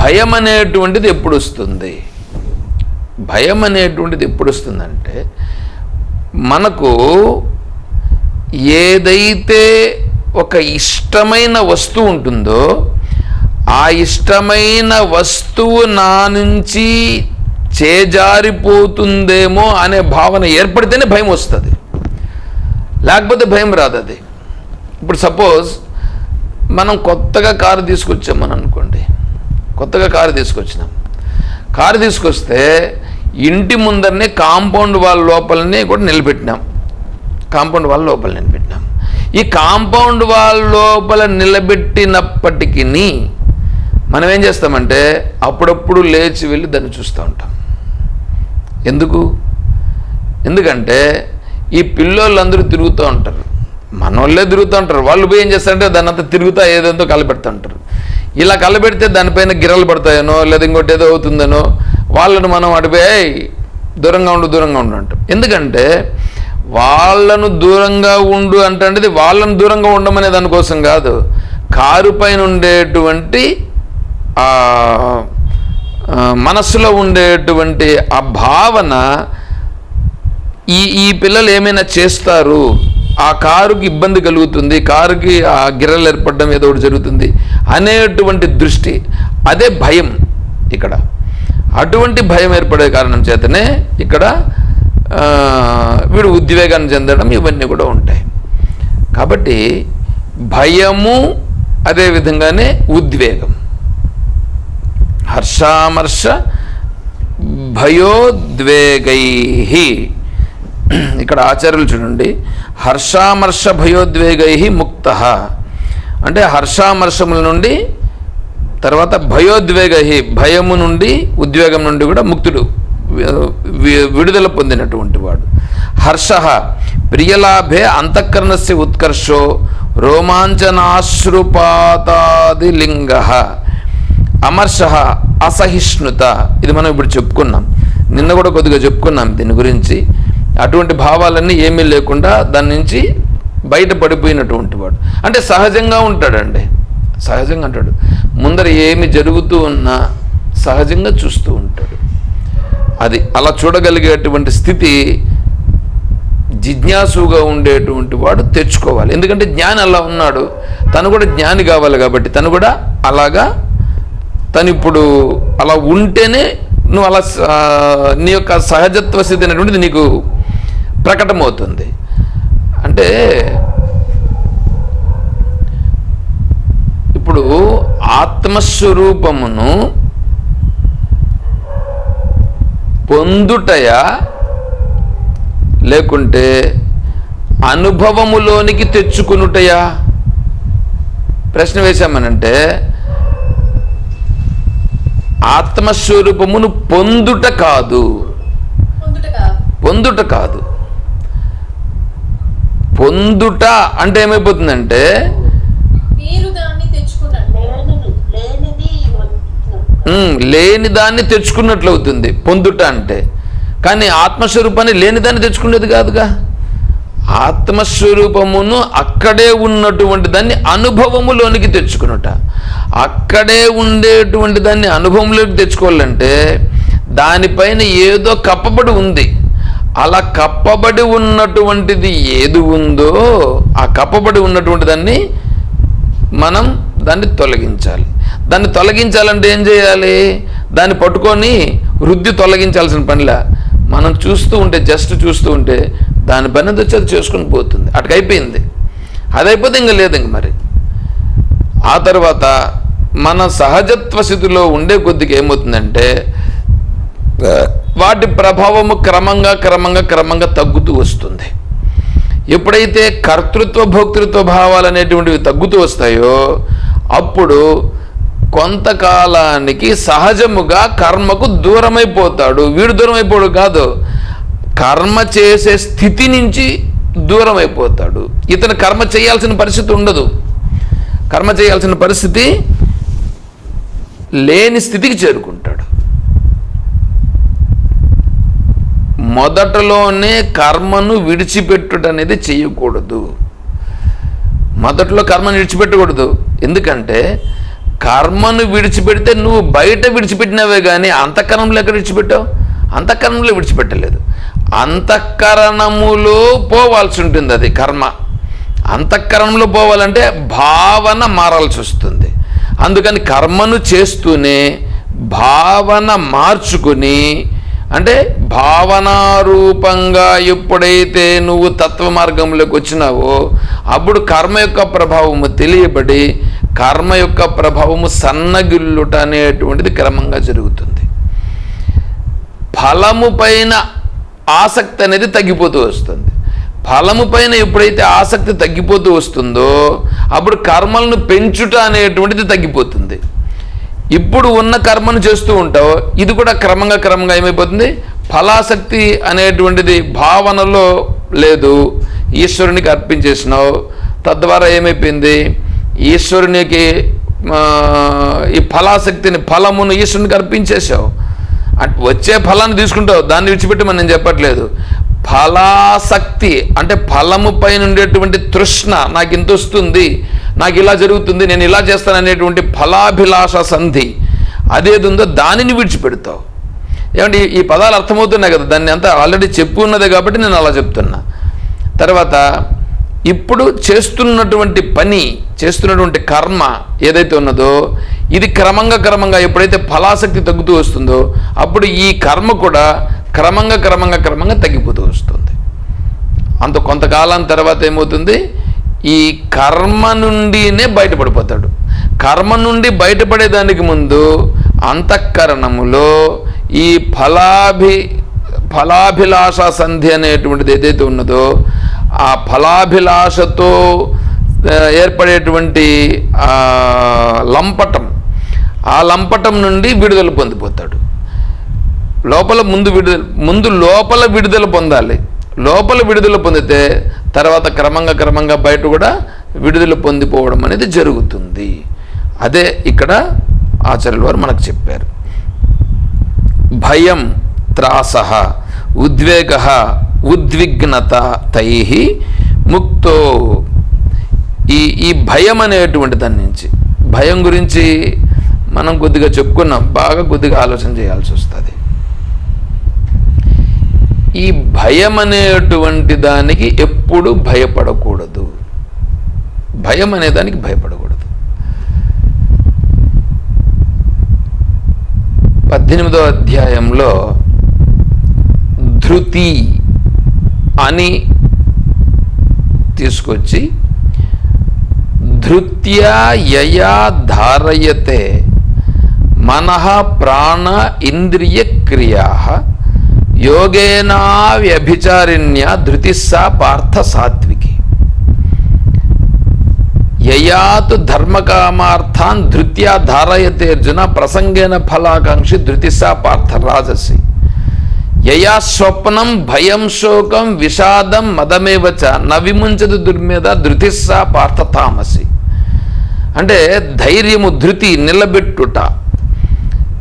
భయం అనేటువంటిది ఎప్పుడు వస్తుంది? భయం అనేటువంటిది ఎప్పుడు వస్తుందంటే, మనకు ఏదైతే ఒక ఇష్టమైన వస్తువు ఉంటుందో ఆ ఇష్టమైన వస్తువు నా నుంచి చేజారిపోతుందేమో అనే భావన ఏర్పడితేనే భయం వస్తుంది, లేకపోతే భయం రాదు. అది ఇప్పుడు సపోజ్ మనం కొత్తగా కారు తీసుకొచ్చామని అనుకోండి, కొత్తగా కారు తీసుకొచ్చినాం. కారు తీసుకొస్తే ఇంటి ముందరనే కాంపౌండ్ వాల్ లోపలనే కూడా నిలబెట్టినాం. కాంపౌండ్ వాల్ లోపల నిలబెట్టినాం. ఈ కాంపౌండ్ వాల్ లోపల నిలబెట్టినప్పటికీ మనం ఏం చేస్తామంటే అప్పుడప్పుడు లేచి వెళ్ళి దాన్ని చూస్తూ ఉంటాం. ఎందుకంటే ఈ పిల్లోళ్ళందరూ తిరుగుతూ ఉంటారు, మనోళ్ళే తిరుగుతూ ఉంటారు. వాళ్ళు పోయి ఏం చేస్తారంటే దాన్ని అంతా తిరుగుతా ఏదేంతో కలపెడుతూ ఉంటారు. ఇలా కలపెడితే దానిపైన గిర్రలు పడతాయనో లేదా ఇంకోటి ఏదో అవుతుందనో వాళ్ళను మనం అడిపోయి దూరంగా ఉండు అంటాం. ఎందుకంటే వాళ్ళను దూరంగా ఉండు అంటే వాళ్ళను దూరంగా ఉండమనే దానికోసం కాదు, కారు పైన ఉండేటువంటి మనస్సులో ఉండేటువంటి ఆ భావన ఈ పిల్లలు ఏమైనా చేస్తారు, ఆ కారుకి ఇబ్బంది కలుగుతుంది, కారుకి ఆ గిర్రలు ఏర్పడడం ఏదో ఒకటి జరుగుతుంది అనేటువంటి దృష్టి, అదే భయం ఇక్కడ. అటువంటి భయం ఏర్పడే కారణం చేతనే ఇక్కడ వీడు ఉద్వేగాన్ని చెందడం ఇవన్నీ కూడా ఉంటాయి. కాబట్టి భయము అదేవిధంగానే ఉద్వేగం, హర్షామర్ష భయోద్వేగై. ఇక్కడ ఆచార్యులు చూడండి, హర్షామర్ష భయోద్వేగై ముక్త అంటే హర్షామర్షముల నుండి, తర్వాత భయోద్వేగై భయము నుండి ఉద్వేగం నుండి కూడా ముక్తుడు, విడుదల పొందినటువంటి వాడు. హర్ష ప్రియలాభే అంతఃకరణస్య ఉత్కర్షో రోమాంచనాశ్రుపాతాది లింగ. అమర్ష అసహిష్ణుత, ఇది మనం ఇప్పుడు చెప్పుకున్నాం, నిన్న కూడా కొద్దిగా చెప్పుకున్నాం దీని గురించి. అటువంటి భావాలన్నీ ఏమీ లేకుండా దాని నుంచి బయట పడిపోయినటువంటి వాడు అంటే సహజంగా ఉంటాడండి. సహజంగా అంటాడు, ముందర ఏమి జరుగుతూ ఉన్నా సహజంగా చూస్తూ ఉంటాడు. అది అలా చూడగలిగేటువంటి స్థితి జిజ్ఞాసుగా ఉండేటువంటి వాడు తెచ్చుకోవాలి. ఎందుకంటే జ్ఞాని అలా ఉన్నాడు, తను కూడా జ్ఞాని కావాలి కాబట్టి తను కూడా అలాగా, తను ఇప్పుడు అలా ఉంటేనే నువ్వు అలా నీ యొక్క సహజత్వ స్థితి అనేటువంటిది నీకు ప్రకటమవుతుంది. అంటే ఇప్పుడు ఆత్మస్వరూపమును పొందుటయా లేకుంటే అనుభవములోనికి తెచ్చుకునుటయా? ప్రశ్న వేశామనంటే ఆత్మస్వరూపమును పొందుట కాదు, పొందుట కాదు. పొందుట అంటే ఏమైపోతుందంటే లేని దాన్ని తెచ్చుకున్నట్లు అవుతుంది పొందుట అంటే. కానీ ఆత్మస్వరూపాన్ని లేని దాన్ని తెచ్చుకునేది కాదుగా. ఆత్మస్వరూపమును అక్కడే ఉన్నటువంటి దాన్ని అనుభవములోనికి తెచ్చుకున్నట. అక్కడే ఉండేటువంటి దాన్ని అనుభవంలోకి తెచ్చుకోవాలంటే దానిపైన ఏదో కప్పబడి ఉంది. అలా కప్పబడి ఉన్నటువంటిది ఏది ఉందో ఆ కప్పబడి ఉన్నటువంటి దాన్ని మనం దాన్ని తొలగించాలి. దాన్ని తొలగించాలంటే ఏం చేయాలి? దాన్ని పట్టుకొని వృద్ధి తొలగించాల్సిన పనిలా మనం చూస్తూ ఉంటే, జస్ట్ చూస్తూ ఉంటే దాని పని వచ్చి అది చేసుకుని పోతుంది. అటుకైపోయింది. అది అయిపోతే ఇంకా లేదు ఇంక. మరి ఆ తర్వాత మన సహజత్వ స్థితిలో ఉండే కొద్దిగా ఏమవుతుందంటే వాటి ప్రభావము క్రమంగా తగ్గుతూ వస్తుంది. ఎప్పుడైతే కర్తృత్వ భోక్తృత్వ భావాలు అనేటువంటివి తగ్గుతూ వస్తాయో అప్పుడు కొంతకాలానికి సహజముగా కర్మకు దూరమైపోతాడు. వీడు దూరం అయిపోడు కాదు, కర్మ చేసే స్థితి నుంచి దూరం అయిపోతాడు. ఇతను కర్మ చేయాల్సిన పరిస్థితి ఉండదు. కర్మ చేయాల్సిన పరిస్థితి లేని స్థితికి చేరుకుంటాడు. మొదటలోనే కర్మను విడిచిపెట్టుట అనేది చేయకూడదు. మొదట్లో కర్మను విడిచిపెట్టకూడదు. ఎందుకంటే కర్మను విడిచిపెడితే నువ్వు బయట విడిచిపెట్టినవే కానీ అంతఃకరణంలో ఎక్కడ విడిచిపెట్టావు? అంతఃకరణంలో విడిచిపెట్టలేదు. అంతఃకరణములో పోవాల్సి ఉంటుంది. అది కర్మ. అంతఃకరణంలో పోవాలంటే భావన మారాల్సి వస్తుంది. అందుకని కర్మను చేస్తూనే భావన మార్చుకుని, అంటే భావనారూపంగా ఎప్పుడైతే నువ్వు తత్వ మార్గంలోకి వచ్చినావో అప్పుడు కర్మ యొక్క ప్రభావము తెలియబడి కర్మ యొక్క ప్రభావము సన్నగిల్లుట అనేటువంటిది క్రమంగా జరుగుతుంది. ఫలము పైన ఆసక్తి అనేది తగ్గిపోతూ వస్తుంది. ఫలము పైన ఎప్పుడైతే ఆసక్తి తగ్గిపోతూ వస్తుందో అప్పుడు కర్మలను పెంచుట అనేటువంటిది తగ్గిపోతుంది. ఇప్పుడు ఉన్న కర్మను చేస్తూ ఉంటావు, ఇది కూడా క్రమంగా ఏమైపోతుంది? ఫలాసక్తి అనేటువంటిది భావనలో లేదు, ఈశ్వరునికి అర్పించేసినావు. తద్వారా ఏమైపోయింది? ఈశ్వరునికి ఈ ఫలాసక్తిని, ఫలమును ఈశ్వరునికి అర్పించేసావు. వచ్చే ఫలాన్ని తీసుకుంటావు, దాన్ని విడిచిపెట్టమని నేను చెప్పట్లేదు. ఫలాసక్తి అంటే ఫలము పైన ఉండేటువంటి తృష్ణ, నాకు ఇంత వస్తుంది, నాకు ఇలా జరుగుతుంది, నేను ఇలా చేస్తాను అనేటువంటి ఫలాభిలాష సంధి అదేది ఉందో దానిని విడిచిపెడతావు. ఏమంటే ఈ పదాలు అర్థమవుతున్నాయి కదా, దాన్ని అంతా ఆల్రెడీ చెప్పు ఉన్నదే కాబట్టి నేను అలా చెప్తున్నా. తర్వాత ఇప్పుడు చేస్తున్నటువంటి పని, చేస్తున్నటువంటి కర్మ ఏదైతే ఉన్నదో ఇది క్రమంగా ఎప్పుడైతే ఫలాసక్తి తగ్గుతూ వస్తుందో అప్పుడు ఈ కర్మ కూడా క్రమంగా తగ్గిపోతూ వస్తుంది. అంత కొంతకాలం తర్వాత ఏమవుతుంది? ఈ కర్మ నుండినే బయటపడిపోతాడు. కర్మ నుండి బయటపడేదానికి ముందు అంతఃకరణములో ఈ ఫలాభిలాష సంధి అనేటువంటిది ఏదైతే ఉన్నదో ఆ ఫలాభిలాషతో ఏర్పడేటువంటి లంపటం, ఆ లంపటం నుండి విడుదల పొందిపోతాడు. ముందు లోపల విడుదల పొందాలి. లోపల విడుదల పొందితే తర్వాత క్రమంగా బయట కూడా విడుదల పొందిపోవడం అనేది జరుగుతుంది. అదే ఇక్కడ ఆచార్యుల వారు మనకు చెప్పారు. భయం త్రాసః ఉద్వేగః ఉద్విగ్నత తైః ముక్తో. ఈ భయం అనేటువంటి దాని నుంచి, భయం గురించి మనం కొద్దిగా చెప్పుకున్నాం, కొద్దిగా ఆలోచన చేయాల్సి వస్తుంది. ఈ భయం అనేటువంటి దానికి ఎప్పుడు భయపడకూడదు. భయం అనేదానికి భయపడకూడదు. 18వ అధ్యాయంలో ధృతి అని తీసుకొచ్చి ధృత్యా యయా ధారయతే మనః ప్రాణ ఇంద్రియ క్రియా యోగేనా వ్యభిచారిణ్య ధృతిస్సా పార్థ సాత్వికి. యయాతు ధర్మకామార్థాన్ ధృత్యా ధారయతే అర్జున ప్రసంగేన ఫలాకాంక్షి ధృతిస్సా పార్థ రాజసి. యయా స్వప్నం భయం శోకం విషాదం మదమేవచ నవిముంచదు దుర్మేధ ధృతిస్సా పార్థ తామసి. అంటే ధైర్యము, ధృతి, నిలబెట్టుట.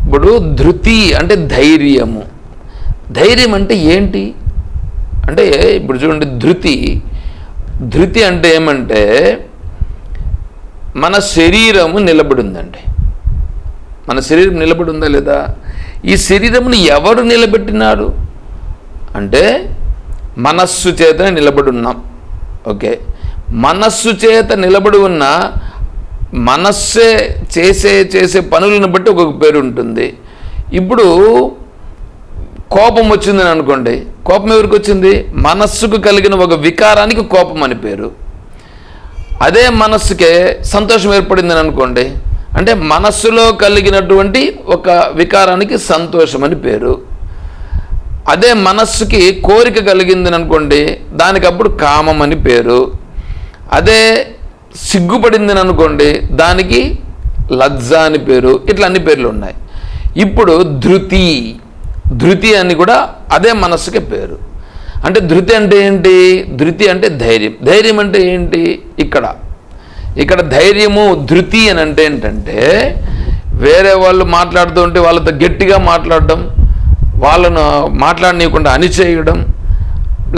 ఇప్పుడు ధృతి అంటే ధైర్యము. ధైర్యం అంటే ఏంటి అంటే ఇప్పుడు చూడండి, ధృతి అంటే ఏమంటే మన శరీరము నిలబడి ఉందండి. మన శరీరం నిలబడి ఉందా లేదా? ఈ శరీరమును ఎవరు నిలబెట్టినారు అంటే మనస్సు చేత నిలబడి ఉన్నాం. ఓకే, మనస్సు చేత నిలబడి ఉన్న మనస్సే చేసే పనులను బట్టి ఒక్కొక్క పేరు ఉంటుంది. ఇప్పుడు కోపం వచ్చిందని అనుకోండి, కోపం ఎవరికి వచ్చింది? మనస్సుకు కలిగిన ఒక వికారానికి కోపం అని పేరు. అదే మనస్సుకే సంతోషం ఏర్పడిందని అనుకోండి, అంటే మనస్సులో కలిగినటువంటి ఒక వికారానికి సంతోషం అని పేరు. అదే మనస్సుకి కోరిక కలిగిందని అనుకోండి, దానికి అప్పుడు కామం అని పేరు. అదే సిగ్గుపడిందని అనుకోండి, దానికి లజ్జ అని పేరు. ఇట్లా అన్ని పేర్లు ఉన్నాయి. ఇప్పుడు ధృతి అని కూడా అదే మనస్సుకే పేరు. అంటే ధృతి అంటే ఏంటి? ధృతి అంటే ధైర్యం. ధైర్యం అంటే ఏంటి? ఇక్కడ ధైర్యము ధృతి అని అంటే ఏంటంటే వేరే వాళ్ళు మాట్లాడుతూ ఉంటే వాళ్ళతో గట్టిగా మాట్లాడడం, వాళ్ళను మాట్లాడనీయకుండా అణిచేయడం,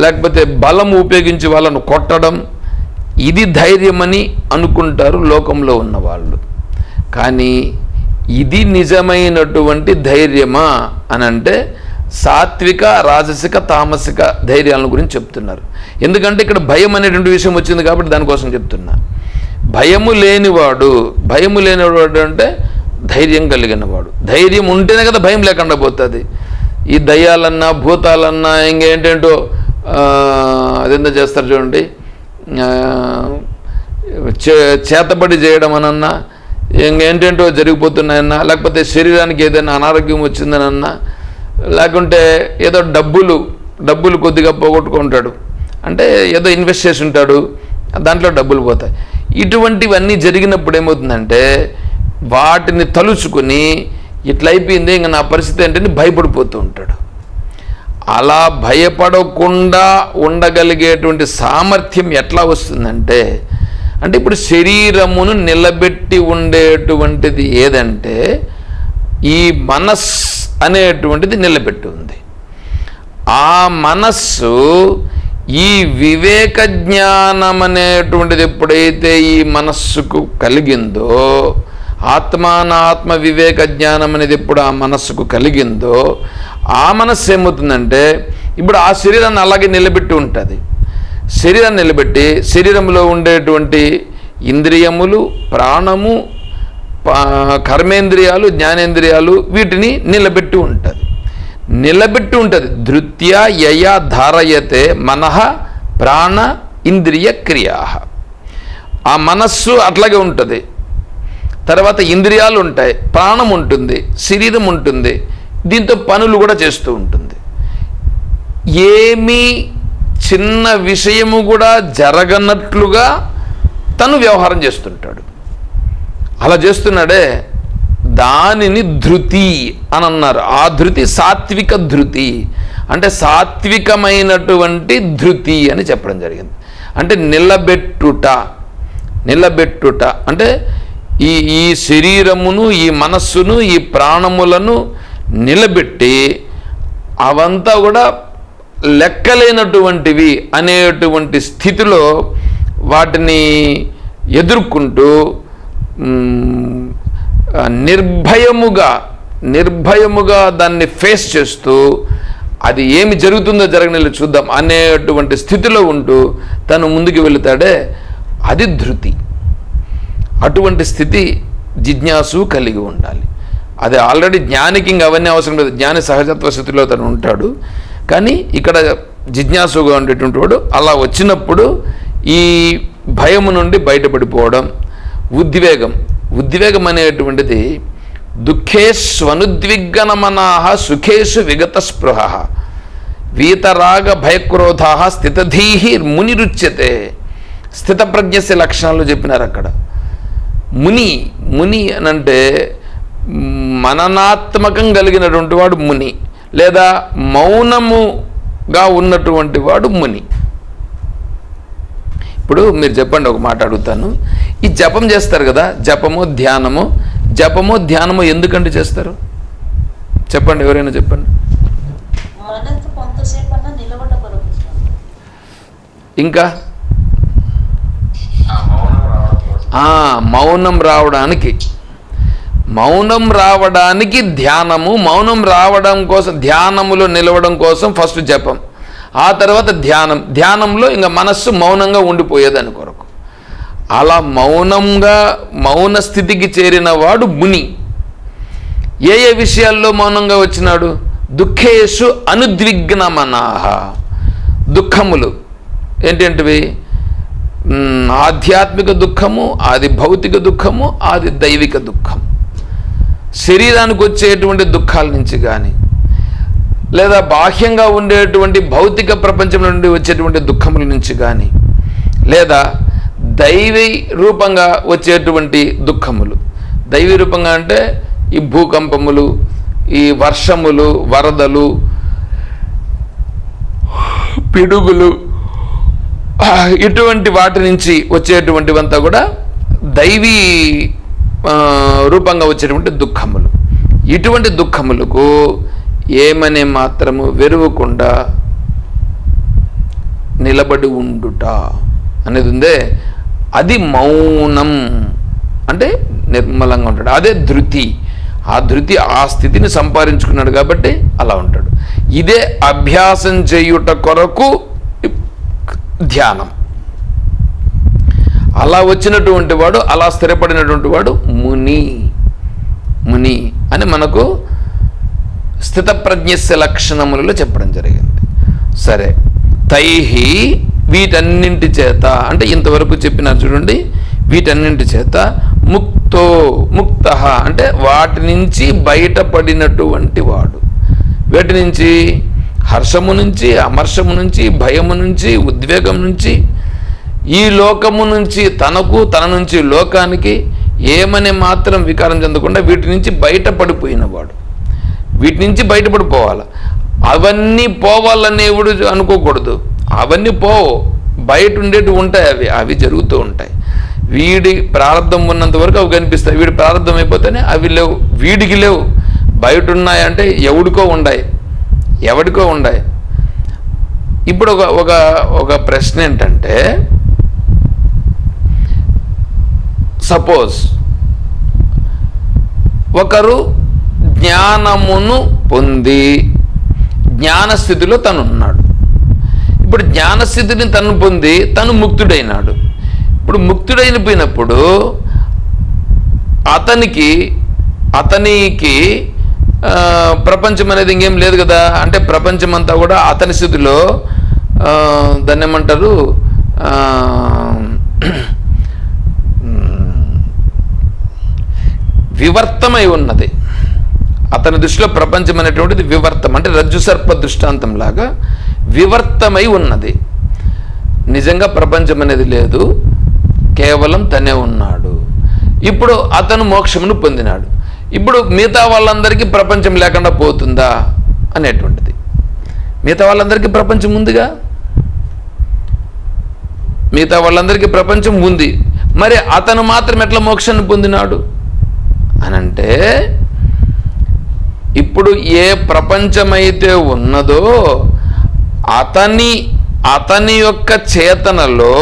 లేకపోతే బలం ఉపయోగించి వాళ్ళను కొట్టడం, ఇది ధైర్యం అని అనుకుంటారు లోకంలో ఉన్నవాళ్ళు. కానీ ఇది నిజమైనటువంటి ధైర్యమా అని అంటే సాత్విక, రాజసిక, తామసిక ధైర్యాల గురించి చెప్తున్నారు. ఎందుకంటే ఇక్కడ భయం అనేటువంటి విషయం వచ్చింది కాబట్టి దానికోసం చెప్తున్నా. భయము లేనివాడు అంటే ధైర్యం కలిగినవాడు. ధైర్యం ఉంటేనే కదా భయం లేకుండా పోతుంది. ఈ దయ్యాలన్నా, భూతాలన్నా, ఇంకేంటేంటో అదెంత చేస్తారు చూడండి, చేతబడి చేయడం అనన్నా, ఇంకేంటేంటో జరిగిపోతున్నాయన్నా, లేకపోతే శరీరానికి ఏదైనా అనారోగ్యం వచ్చిందనన్నా, లేకుంటే ఏదో డబ్బులు కొద్దిగా పోగొట్టుకుంటాడు అంటే ఏదో ఇన్వెస్ట్ చేసి ఉంటాడు, దాంట్లో డబ్బులు పోతాయి. ఇటువంటివన్నీ జరిగినప్పుడు ఏమవుతుందంటే వాటిని తలుచుకుని ఇట్లయిపోయింది ఇంకా నా పరిస్థితి ఏంటని భయపడిపోతూ ఉంటాడు. అలా భయపడకుండా ఉండగలిగేటువంటి సామర్థ్యం ఎట్లా వస్తుందంటే, అంటే ఇప్పుడు శరీరమును నిలబెట్టి ఉండేటువంటిది ఏదంటే ఈ మనస్సు అనేటువంటిది నిలబెట్టి ఉంది. ఆ మనస్సు ఈ వివేక జ్ఞానం అనేటువంటిది ఎప్పుడైతే ఈ మనస్సుకు కలిగిందో, ఆత్మానాత్మ వివేక జ్ఞానం అనేది ఎప్పుడు ఆ మనస్సుకు కలిగిందో, ఆ మనస్సు ఏమవుతుందంటే ఇప్పుడు ఆ శరీరాన్ని అలాగే నిలబెట్టి ఉంటుంది. శరీరాన్ని నిలబెట్టి శరీరంలో ఉండేటువంటి ఇంద్రియములు, ప్రాణము, కర్మేంద్రియాలు, జ్ఞానేంద్రియాలు వీటిని నిలబెట్టి ఉంటుంది. ధృత్యా యయా ధారయతే మనః ప్రాణ ఇంద్రియ క్రియా. ఆ మనస్సు అట్లాగే ఉంటుంది. తర్వాత ఇంద్రియాలు ఉంటాయి, ప్రాణం ఉంటుంది, శరీరం ఉంటుంది, దీంతో పనులు కూడా చేస్తూ ఉంటుంది. ఏమీ చిన్న విషయము కూడా జరగనట్లుగా తను వ్యవహారం చేస్తుంటాడు. అలా చేస్తున్నాడే దానిని ధృతి అని అన్నారు. ఆ ధృతి సాత్విక ధృతి, అంటే సాత్వికమైనటువంటి ధృతి అని చెప్పడం జరిగింది. అంటే నిలబెట్టుట అంటే ఈ శరీరమును, ఈ మనస్సును, ఈ ప్రాణములను నిలబెట్టి అవంతా కూడా లెక్కలేనటువంటివి అనేటువంటి స్థితిలో వాటిని ఎదుర్కొంటూ నిర్భయముగా దాన్ని ఫేస్ చేస్తూ అది ఏమి జరుగుతుందో జరగని చూద్దాం అనేటువంటి స్థితిలో ఉంటూ తను ముందుకు వెళుతాడే అది ధృతి. అటువంటి స్థితి జిజ్ఞాసు కలిగి ఉండాలి. అది ఆల్రెడీ జ్ఞానికి ఇంక అవన్నీ అవసరం లేదు, జ్ఞాని సహజత్వ స్థితిలో తను ఉంటాడు. కానీ ఇక్కడ జిజ్ఞాసుగా ఉండేటువంటి వాడు అలా వచ్చినప్పుడు ఈ భయము నుండి బయటపడిపోవడం. ఉద్వేగం అనేటువంటిది దుఃఖేష్వనుద్విగ్గనమనాః సుఖేషు విగత స్పృహ వీతరాగ భయక్రోధాః స్థితధీః మునిరుచ్యతే. స్థితప్రజ్ఞస్య లక్షణాలు చెప్పినారు అక్కడ. ముని అనంటే మననాత్మకం కలిగినటువంటి వాడు ముని, లేదా మౌనముగా ఉన్నటువంటి వాడు ముని. ఇప్పుడు మీరు చెప్పండి, ఒక మాట అడుగుతాను. ఈ జపం చేస్తారు కదా, జపము ధ్యానము ఎందుకంటే చేస్తారు చెప్పండి, ఎవరైనా చెప్పండి. ఇంకా మౌనం రావడానికి ధ్యానము, మౌనం రావడం కోసం, ధ్యానములో నిలవడం కోసం ఫస్ట్ జపం, ఆ తర్వాత ధ్యానంలో ఇంకా మనస్సు మౌనంగా ఉండిపోయేదాని కొరకు. అలా మౌన స్థితికి చేరిన వాడు ముని. ఏ విషయాల్లో మౌనంగా వచ్చినాడు? దుఃఖేషు అనుద్విగ్నమనాః. దుఃఖములు ఏంటంటివి? ఆధ్యాత్మిక దుఃఖము, ఆది భౌతిక దుఃఖము, ఆది దైవిక దుఃఖం. శరీరానికి వచ్చేటువంటి దుఃఖాల నుంచి కానీ, లేదా బాహ్యంగా ఉండేటువంటి భౌతిక ప్రపంచం నుండి వచ్చేటువంటి దుఃఖముల నుంచి కానీ, లేదా దైవీ రూపంగా వచ్చేటువంటి దుఃఖములు. దైవీ రూపంగా అంటే ఈ భూకంపములు, ఈ వర్షములు, వరదలు, పిడుగులు, ఇటువంటి వాటి నుంచి వచ్చేటువంటివంతా కూడా దైవీ రూపంగా వచ్చేటువంటి దుఃఖములు. ఇటువంటి దుఃఖములకు ఏమనే మాత్రము వెరువకుండా నిలబడి ఉండుట అనేది ఉందే, అది మౌనం. అంటే నిర్మలంగా ఉంటాడు. అదే ధృతి. ఆ ధృతి, ఆ స్థితిని సంపాదించుకున్నాడు కాబట్టి అలా ఉంటాడు. ఇదే అభ్యాసం చేయుట కొరకు ధ్యానం. అలా వచ్చినటువంటి వాడు, అలా స్థిరపడినటువంటి వాడు ముని. ముని అని మనకు స్థితప్రజ్ఞస్య లక్షణములలో చెప్పడం జరిగింది. సరే, తైహి వీటన్నింటి చేత, అంటే ఇంతవరకు చెప్పినారు చూడండి, వీటన్నింటి చేత ముక్త అంటే వాటి నుంచి బయటపడినటువంటి వాడు. వీటి నుంచి హర్షము నుంచి, అమర్షము నుంచి, భయము నుంచి, ఉద్వేగం నుంచి, ఈ లోకము నుంచి తనకు, తన నుంచి లోకానికి ఏమని మాత్రం వికారం చెందకుండా వీటి నుంచి బయటపడిపోయినవాడు. వీటి నుంచి బయటపడిపోవాలి. అవన్నీ పోవాలనేవుడు అనుకోకూడదు. అవన్నీ పోవు, బయట ఉండేవి ఉంటాయి, అవి జరుగుతూ ఉంటాయి. వీడి ప్రారంధం ఉన్నంత వరకు అవి కనిపిస్తాయి. వీడి ప్రారంధం అయిపోతేనే అవి లేవు, వీడికి లేవు. బయట ఉన్నాయంటే ఎవడికో ఉన్నాయి, ఎవడికో ఉన్నాయి. ఇప్పుడు ఒక ప్రశ్న ఏంటంటే, సపోజ్ ఒకరు జ్ఞానమును పొంది జ్ఞానస్థితిలో తను ఉన్నాడు. ఇప్పుడు జ్ఞానస్థితిని తను పొంది తను ముక్తుడైనాడు. ఇప్పుడు ముక్తుడైపోయినప్పుడు అతనికి ప్రపంచం అనేది ఇంకేం లేదు కదా. అంటే ప్రపంచం అంతా కూడా అతని స్థితిలో దాన్ని ఏమంటారు, వివర్తమై ఉన్నది. అతని దృష్టిలో ప్రపంచం అనేటువంటిది వివర్తం, అంటే రజ్జు సర్ప దృష్టాంతం లాగా వివర్తమై ఉన్నది. నిజంగా ప్రపంచం అనేది లేదు, కేవలం తనే ఉన్నాడు. ఇప్పుడు అతను మోక్షమును పొందినాడు. ఇప్పుడు మిగతా వాళ్ళందరికీ ప్రపంచం లేకుండా పోతుందా అనేటువంటిది. మిగతా వాళ్ళందరికీ ప్రపంచం ఉందిగా, మిగతా వాళ్ళందరికీ ప్రపంచం ఉంది. మరి అతను మాత్రం ఎట్లా మోక్షాన్ని పొందినాడు అనంటే, ఇప్పుడు ఏ ప్రపంచమైతే ఉన్నదో అతని యొక్క చేతనలో,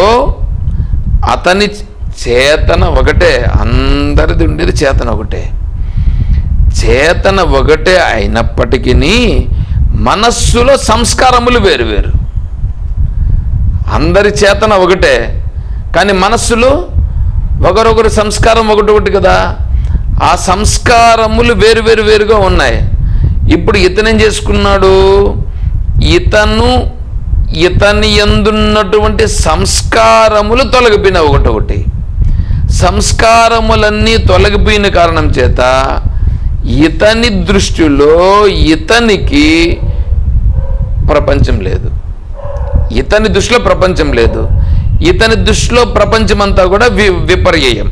అతని చేతన ఒకటే, అందరిది ఉండేది చేతన ఒకటే. చేతన ఒకటే అయినప్పటికీ మనస్సులో సంస్కారములు వేరు వేరు. అందరి చేతన ఒకటే, కానీ మనస్సులో ఒకరొకరు సంస్కారం ఒకటి కదా. ఆ సంస్కారములు వేరుగా ఉన్నాయి. ఇప్పుడు ఇతనేం చేసుకున్నాడు, ఇతని యందున్నటువంటి సంస్కారములు తొలగిపోయిన ఒకటి. సంస్కారములన్నీ తొలగిపోయిన కారణం చేత ఇతని దృష్టిలో ఇతనికి ప్రపంచం లేదు. ఇతని దృష్టిలో ప్రపంచం లేదు. ఇతని దృష్టిలో ప్రపంచమంతా కూడా విపర్యయం.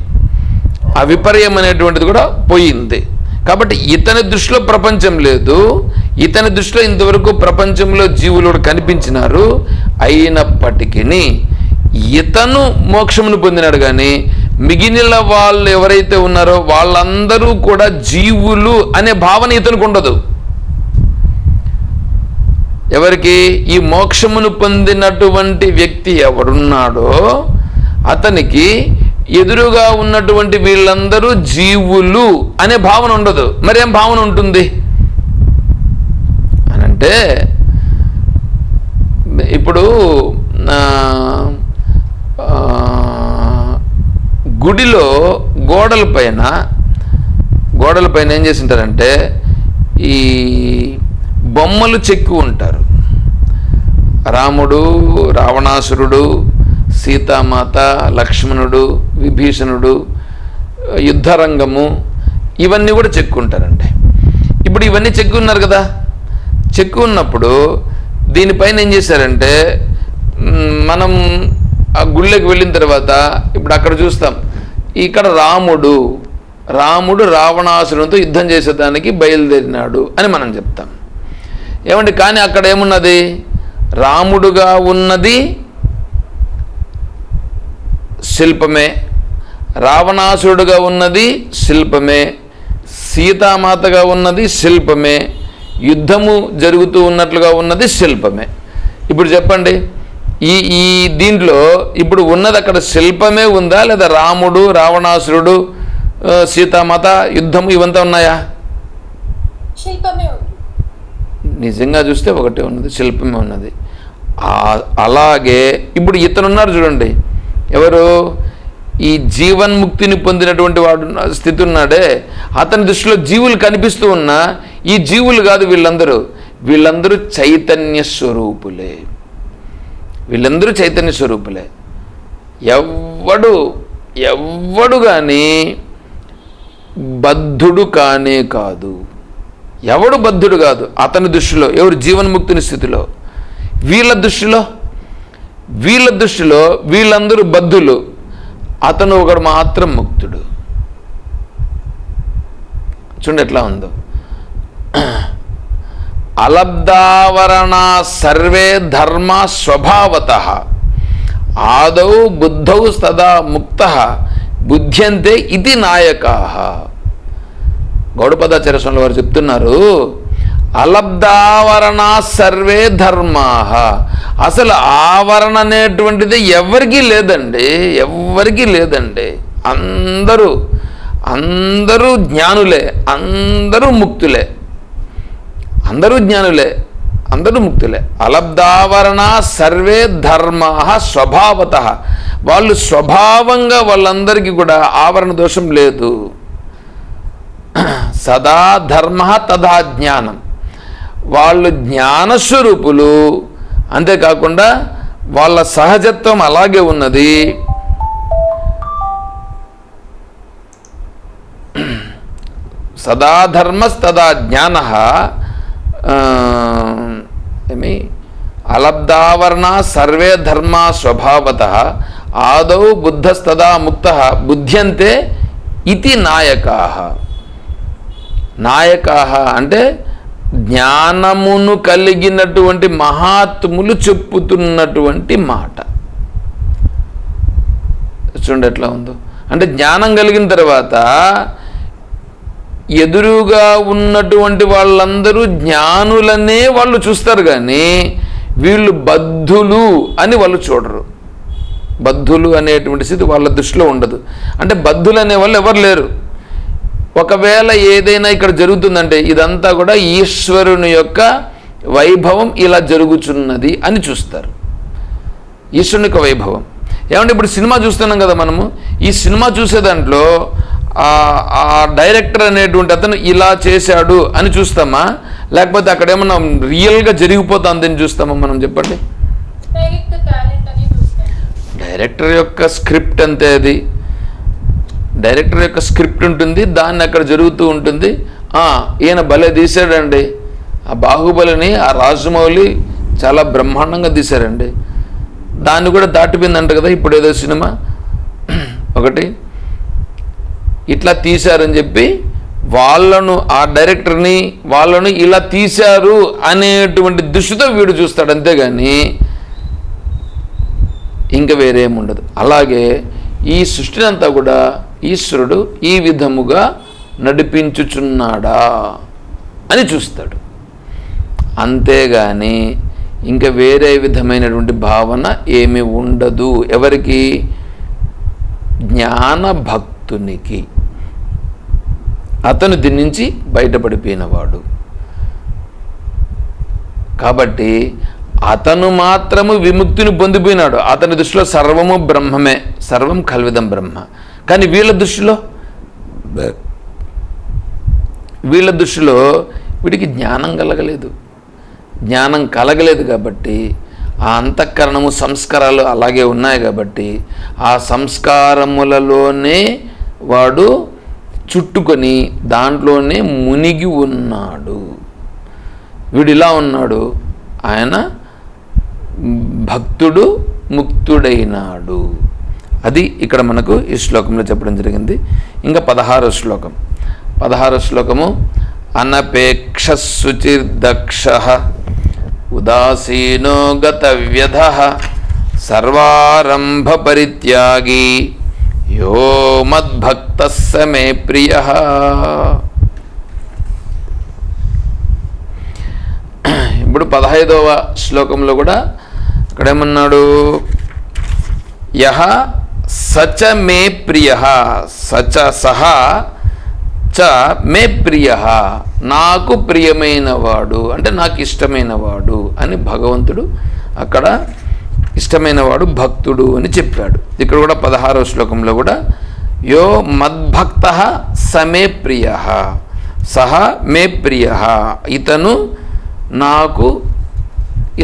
ఆ విపర్యం అనేటువంటిది కూడా పోయింది. కాబట్టి ఇతని దృష్టిలో ప్రపంచం లేదు. ఇతని దృష్టిలో ఇంతవరకు ప్రపంచంలో జీవులు కనిపించినారు. అయినప్పటికీ ఇతను మోక్షమును పొందినాడు, కానీ మిగిలిన వాళ్ళు ఎవరైతే ఉన్నారో వాళ్ళందరూ కూడా జీవులు అనే భావన ఇతనికి ఉండదు. ఎవరికి? ఈ మోక్షమును పొందినటువంటి వ్యక్తి ఎవడున్నాడో అతనికి ఎదురుగా ఉన్నటువంటి వీళ్ళందరూ జీవులు అనే భావన ఉండదు. మరేం భావన ఉంటుంది అనంటే, ఇప్పుడు గుడిలో గోడలపైన ఏం చేసింటారంటే ఈ బొమ్మలు చెక్కి ఉంటారు. రాముడు, రావణాసురుడు, సీతామాత, లక్ష్మణుడు, విభీషణుడు, యుద్ధరంగము, ఇవన్నీ కూడా చెక్కుంటారండి. ఇప్పుడు ఇవన్నీ చెక్కు ఉన్నారు కదా. చెక్కు ఉన్నప్పుడు దీనిపైన ఏం చేశారంటే, మనం ఆ గుళ్ళకి వెళ్ళిన తర్వాత ఇప్పుడు అక్కడ చూస్తాం, ఇక్కడ రాముడు రావణాసురునితో యుద్ధం చేసేదానికి బయలుదేరినాడు అని మనం చెప్తాం. ఏమంటే కానీ అక్కడ ఏమున్నది? రాముడుగా ఉన్నది శిల్పమే, రావణాసురుడుగా ఉన్నది శిల్పమే, సీతామాతగా ఉన్నది శిల్పమే, యుద్ధము జరుగుతూ ఉన్నట్లుగా ఉన్నది శిల్పమే. ఇప్పుడు చెప్పండి, ఈ దీంట్లో ఇప్పుడు ఉన్నది అక్కడ శిల్పమే ఉందా, లేదా రాముడు, రావణాసురుడు, సీతామాత యుద్ధము ఇవంతా ఉన్నాయా? శిల్పమే ఉంది. నిజంగా చూస్తే ఒకటే ఉన్నది, శిల్పమే ఉన్నది. అలాగే ఇప్పుడు ఇతనున్నారు చూడండి, ఎవరు? ఈ జీవన్ముక్తిని పొందినటువంటి వాడు స్థితి ఉన్నాడే, అతని దృష్టిలో జీవులు కనిపిస్తూ ఉన్నా ఈ జీవులు కాదు వీళ్ళందరూ చైతన్య స్వరూపులే. వీళ్ళందరూ చైతన్య స్వరూపులే. ఎవ్వడు కానీ బద్ధుడు కానే కాదు. ఎవడు బద్ధుడు కాదు అతని దృష్టిలో. ఎవరు? జీవన్ముక్తిని స్థితిలో. వీళ్ళ దృష్టిలో వీళ్ళందరూ బద్ధులు, అతను ఒకడు మాత్రం ముక్తుడు. చూడండి ఎట్లా ఉందో. అలబ్ధావరణా సర్వే ధర్మ స్వభావతః ఆదౌ బుద్ధౌ తదా ముక్తః బుధ్యంతే ఇది నాయకాః. గౌడపదాచార్య స్వామి వారు చెప్తున్నారు, అలబ్ధావరణ సర్వే ధర్మాః. అసలు ఆవరణ అనేటువంటిది ఎవరికీ లేదండి. అందరూ జ్ఞానులే, అందరూ ముక్తులే. అలబ్ధావరణ సర్వే ధర్మాః స్వభావతః. వాళ్ళు స్వభావంగా వాళ్ళందరికీ కూడా ఆవరణ దోషం లేదు. సదా ధర్మ తదా జ్ఞానం. వాళ్ళు జ్ఞానస్వరూపులు. అంతేకాకుండా వాళ్ళ సహజత్వం అలాగే ఉన్నది. సదా ధర్మస్తదా జ్ఞాన అలబ్ధావరణ సర్వే ధర్మా స్వభావతః ఆదౌ బుద్ధస్తదా ముక్తః బుధ్యంతే ఇతి నాయకాః. అంటే జ్ఞానమును కలిగినటువంటి మహాత్ములు చెప్పుతున్నటువంటి మాట. చూడండి ఎట్లా ఉందో. అంటే జ్ఞానం కలిగిన తర్వాత ఎదురుగా ఉన్నటువంటి వాళ్ళందరూ జ్ఞానులనే వాళ్ళు చూస్తారు, కానీ వీళ్ళు బద్ధులు అని వాళ్ళు చూడరు. బద్ధులు అనేటువంటి స్థితి వాళ్ళ దృష్టిలో ఉండదు. అంటే బద్ధులు అనే వాళ్ళు ఎవరు లేరు. ఒకవేళ ఏదైనా ఇక్కడ జరుగుతుందంటే ఇదంతా కూడా ఈశ్వరుని యొక్క వైభవం ఇలా జరుగుతున్నది అని చూస్తారు. ఈశ్వరుని యొక్క వైభవం. ఏమంటే ఇప్పుడు సినిమా చూస్తున్నాం కదా మనము. ఈ సినిమా చూసే దాంట్లో ఆ డైరెక్టర్ అనేటువంటి అతను ఇలా చేశాడు అని చూస్తామా, లేకపోతే అక్కడ ఏమన్నా రియల్గా జరిగిపోతుందని చూస్తామా? మనం చెప్పండి. డైరెక్టర్ యొక్క స్క్రిప్ట్ అంతే. అది డైరెక్టర్ యొక్క స్క్రిప్ట్ ఉంటుంది, దాన్ని అక్కడ జరుగుతూ ఉంటుంది. ఈయన భలే తీశాడండి, ఆ బాహుబలిని ఆ రాజమౌళి చాలా బ్రహ్మాండంగా తీశారండి. దాన్ని కూడా దాటిపోయిందంట కదా ఇప్పుడు ఏదో సినిమా ఒకటి. ఇట్లా తీశారని చెప్పి వాళ్ళను, ఆ డైరెక్టర్ని వాళ్ళను ఇలా తీశారు అనేటువంటి దృష్టితో వీడు చూస్తాడు, అంతేగాని ఇంకా వేరేముండదు. అలాగే ఈ సృష్టిని అంతా కూడా ఈశ్వరుడు ఈ విధముగా నడిపించుచున్నాడా అని చూస్తాడు, అంతేగాని ఇంకా వేరే విధమైనటువంటి భావన ఏమీ ఉండదు. ఎవరికి? జ్ఞాన భక్తునికి. అతను దీని నుంచి బయటపడిపోయినవాడు కాబట్టి అతను మాత్రము విముక్తిని పొందిపోయినాడు. అతని దృష్టిలో సర్వము బ్రహ్మమే, సర్వం కల్విదం బ్రహ్మ. కానీ వీళ్ళ దృష్టిలో వీడికి జ్ఞానం కలగలేదు కాబట్టి ఆ అంతఃకరణము సంస్కారాలు అలాగే ఉన్నాయి కాబట్టి ఆ సంస్కారములలోనే వాడు చుట్టుకొని దాంట్లోనే మునిగి ఉన్నాడు. వీడు ఇలా ఉన్నాడు, ఆయన భక్తుడు ముక్తుడైనాడు. అది ఇక్కడ మనకు ఈ శ్లోకంలో చెప్పడం జరిగింది. ఇంకా 16వ శ్లోకము అనపేక్ష శుచిర్దక్షః ఉదాసీనో గతవ్యధః సర్వారంభ పరిత్యాగి యో మద్భక్తః స మే ప్రియః. ఇప్పుడు 15వ శ్లోకంలో కూడా ఇక్కడ ఏమన్నాడు? యహ సచ మే ప్రియ సచ సహ చ మే ప్రియ, నాకు ప్రియమైనవాడు అంటే నాకు ఇష్టమైనవాడు అని భగవంతుడు అక్కడ ఇష్టమైనవాడు భక్తుడు అని చెప్పాడు. ఇక్కడ కూడా 16వ శ్లోకంలో కూడా యో మద్భక్త సమే ప్రియ సహ మే ప్రియ, ఇతను నాకు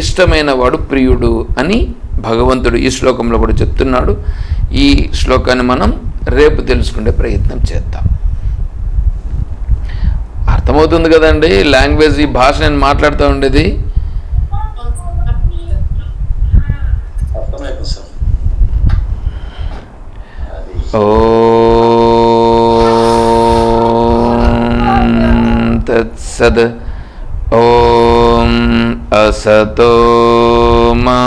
ఇష్టమైనవాడు ప్రియుడు అని భగవంతుడు ఈ శ్లోకంలో కూడా చెప్తున్నాడు. ఈ శ్లోకాన్ని మనం రేపు తెలుసుకునే ప్రయత్నం చేద్దాం. అర్థమవుతుంది కదండి లాంగ్వేజ్, ఈ భాష నేను మాట్లాడుతూ ఉండేది. ఓం తత్సద్. ఓం అసతో మా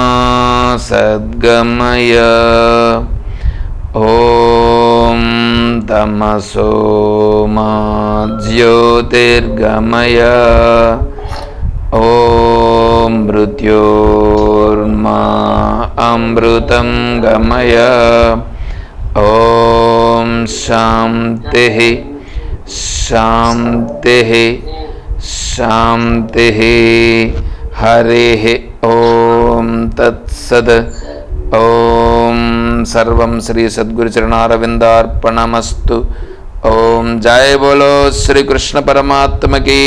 సద్గమయ, ఓం తమసో మా జ్యోతిర్గమయ, ఓం మృత్యోర్మా అమృతం గమయ, ఓం శాంతి శాంతి శాంతి. హరి ఓం తత్సద్. ఓం సర్వం శ్రీ సద్గురుచరణారవిందార్పణమస్తు. ఓం జయ బోలో శ్రీకృష్ణ పరమాత్మకి,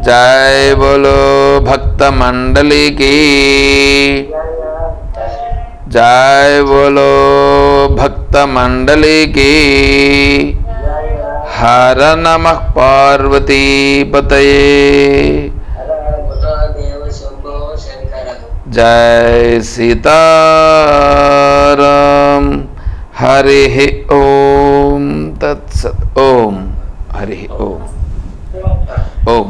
జయ బోలో భక్త మండలికి, జయ బోలో భక్త మండలికి. హర నమః పార్వతీపతయే. జయ సీతారాం. హరి ఓం తత్సత్. ఓం హరి ఓం. ఓం